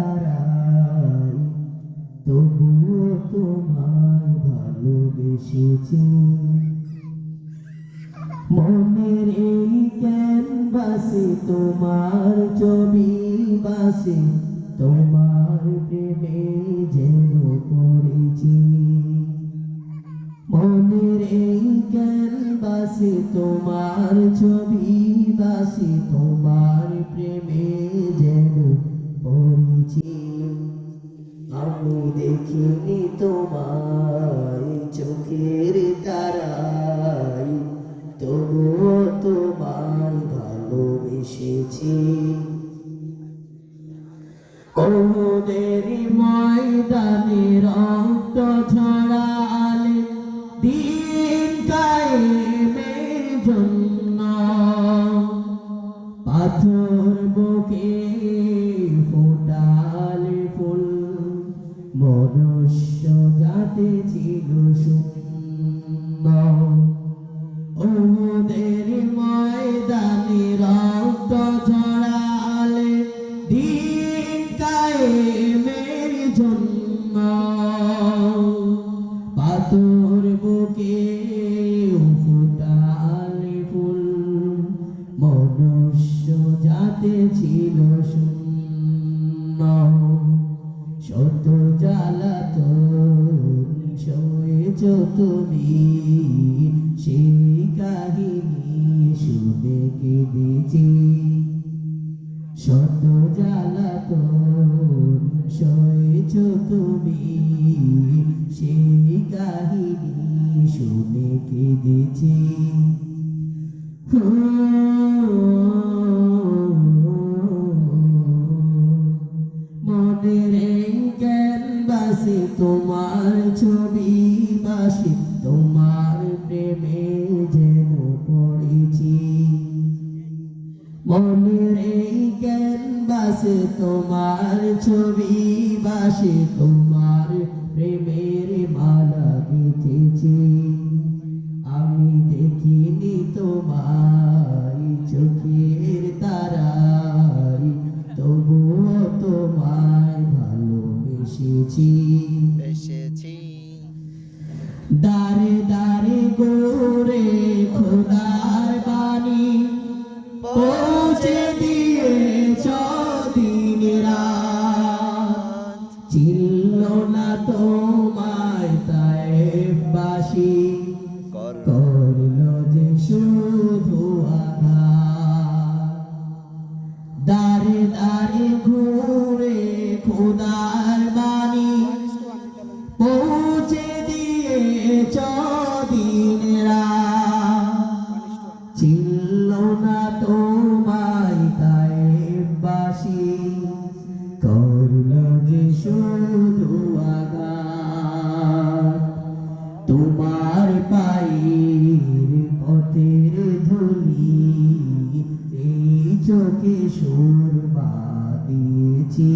তারাই তবুও তোমায় ভালোবেসেছি। মনের এই ক্যানভাসে তোমার ছবি বাসে, তোমার প্রেমে যেন পড়েছি। মনের এই ক্যানভাসে তোমার ছবি বাসে, তোমার প্রেমে যেন পড়েছি। আমি দেখিনি তোমায় চোখের তারাই, তবুও তোমায় ভালোবেসেছি। ওদের ময়দানে রক্ত ছড়ালে দিন কায়েমের জন্য, পাথর বুকে ফোটালে ফুল, মনুষ্য জাতি ছিল শূন্য। ওদের ময়দানে রক্ত ঝরালে দিন কায়েমের জন্য, পাথর বুকে ফোটালে ফুল, মনুষ্য জাতি ছিল শূন্য। শত জ্বালাতন সয়েছ তুমি, সেই কাহিনী শুনে কেঁদেছি। শত জ্বালাতন সয়েছ তুমি, সেই কাহিনী শুনে কেঁদেছি। মনের এই ক্যানভাসে তোমার ছবি বাসে, তোমার প্রেমে যেন পড়েছি। মনের এই ক্যানভাসে তোমার ছবি বাসে, তোমার প্রেমের মালা গেঁথেছি। আমি দেখিনি তোমায় চোখের তারাই, তবুও তোমায় ভালোবেসেছি। দারে দারে গোরে খোদার বাণী পৌঁছে দিয়েছ দিন রাত, চিনল না তোমায় তায়েফবাসী, করল যে শুধু আঘাত। দারে দারে ঘুরে খোদার বাণী পৌঁছে দিয়েছ দিন রাত, চিনল না তোমায় তায়েফবাসী, করল যে শুধু আঘাত। তোমার পায়ের পথের ধুলি এই চোখে সুরমা দিয়েছি।